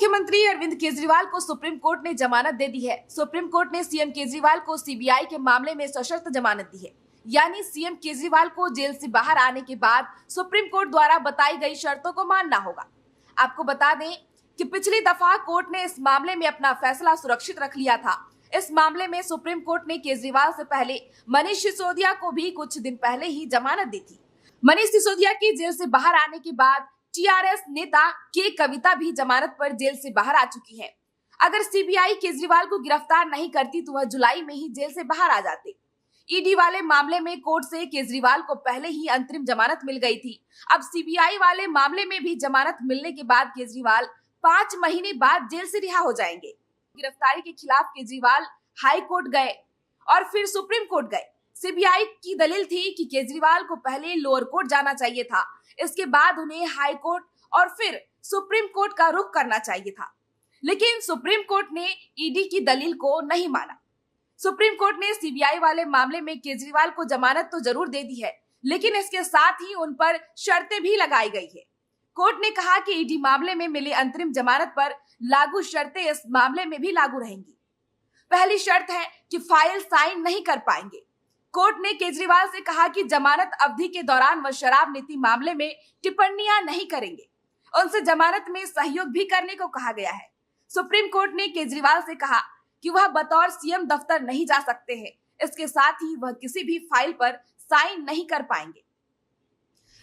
मुख्यमंत्री अरविंद केजरीवाल को supreme court ने जमानत दे दी है। सुप्रीम कोर्ट ने सीएम केजरीवाल को सीबीआई के मामले में सशर्त जमानत दी है। यानी सीएम केजरीवाल को जेल से बाहर आने के बाद सुप्रीम कोर्ट द्वारा बताई गई शर्तों को मानना होगा। आपको बता दें कि पिछली दफा कोर्ट ने इस मामले में अपना फैसला सुरक्षित रख लिया था। इस मामले में सुप्रीम कोर्ट ने केजरीवाल से पहले मनीष सिसोदिया को भी कुछ दिन पहले ही जमानत दी थी। मनीष सिसोदिया की जेल से बाहर आने के बाद टीआरएस नेता के कविता भी जमानत पर जेल से बाहर आ चुकी है। अगर सीबीआई केजरीवाल को गिरफ्तार नहीं करती तो वह जुलाई में ही जेल से बाहर आ जाते। ईडी वाले मामले में कोर्ट से केजरीवाल को पहले ही अंतरिम जमानत मिल गई थी। अब सीबीआई वाले मामले में भी जमानत मिलने के बाद केजरीवाल 5 महीने बाद जेल से रिहा हो जाएंगे। गिरफ्तारी के खिलाफ केजरीवाल हाई कोर्ट गए और फिर सुप्रीम कोर्ट गए। सीबीआई की दलील थी कि केजरीवाल को पहले लोअर कोर्ट जाना चाहिए था, इसके बाद उन्हें हाई कोर्ट और फिर सुप्रीम कोर्ट का रुख करना चाहिए था। लेकिन सुप्रीम कोर्ट ने ईडी की दलील को नहीं माना। सुप्रीम कोर्ट ने सीबीआई वाले मामले में केजरीवाल को जमानत तो जरूर दे दी है, लेकिन इसके साथ ही उन पर शर्तें भी लगाई गई है। कोर्ट ने कहा कि ईडी मामले में मिले अंतरिम जमानत पर लागू शर्तें इस मामले में भी लागू रहेंगी। पहली शर्त है कि फाइल साइन नहीं कर पाएंगे। कोर्ट ने केजरीवाल से कहा कि जमानत अवधि के दौरान वह शराब नीति मामले में टिप्पणियां नहीं करेंगे। उनसे जमानत में सहयोग भी करने को कहा गया है। सुप्रीम कोर्ट ने केजरीवाल से कहा कि वह बतौर सीएम दफ्तर नहीं जा सकते हैं। इसके साथ ही वह किसी भी फाइल पर साइन नहीं कर पाएंगे।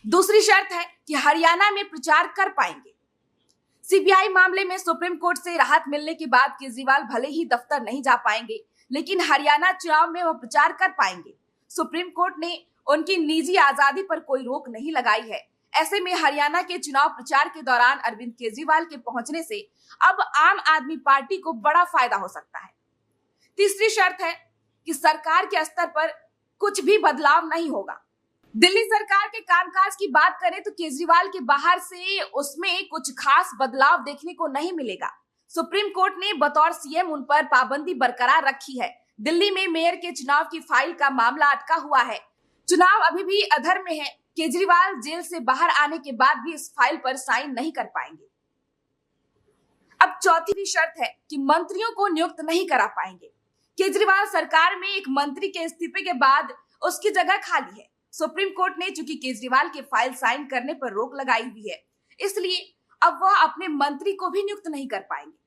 दूसरी शर्त है कि हरियाणा में प्रचार कर पाएंगे। सीबीआई मामले में सुप्रीम कोर्ट से राहत मिलने के बाद केजरीवाल भले ही दफ्तर नहीं जा पाएंगे, लेकिन हरियाणा चुनाव में वह प्रचार कर पाएंगे। सुप्रीम कोर्ट ने उनकी निजी आजादी पर कोई रोक नहीं लगाई है। ऐसे में हरियाणा के चुनाव प्रचार के दौरान अरविंद केजरीवाल के पहुंचने से अब आम आदमी पार्टी को बड़ा फायदा हो सकता है। तीसरी शर्त है कि सरकार के स्तर पर कुछ भी बदलाव नहीं होगा। दिल्ली सरकार के कामकाज की बात करें तो केजरीवाल के बाहर से उसमें कुछ खास बदलाव देखने को नहीं मिलेगा। सुप्रीम कोर्ट ने बतौर सीएम उन पर पाबंदी बरकरार रखी है। दिल्ली में मेयर के चुनाव की फाइल का मामला अटका हुआ है। चुनाव अभी भी अधर में है। केजरीवाल जेल से बाहर आने के बाद भी इस फाइल पर साइन नहीं कर पाएंगे। अब चौथी शर्त है कि मंत्रियों को नियुक्त नहीं करा पाएंगे। केजरीवाल सरकार में एक मंत्री के इस्तीफे के बाद उसकी जगह खाली है। सुप्रीम कोर्ट ने चूंकि केजरीवाल के फाइल साइन करने पर रोक लगाई हुई है, इसलिए अब वह अपने मंत्री को भी नियुक्त नहीं कर पाएंगे।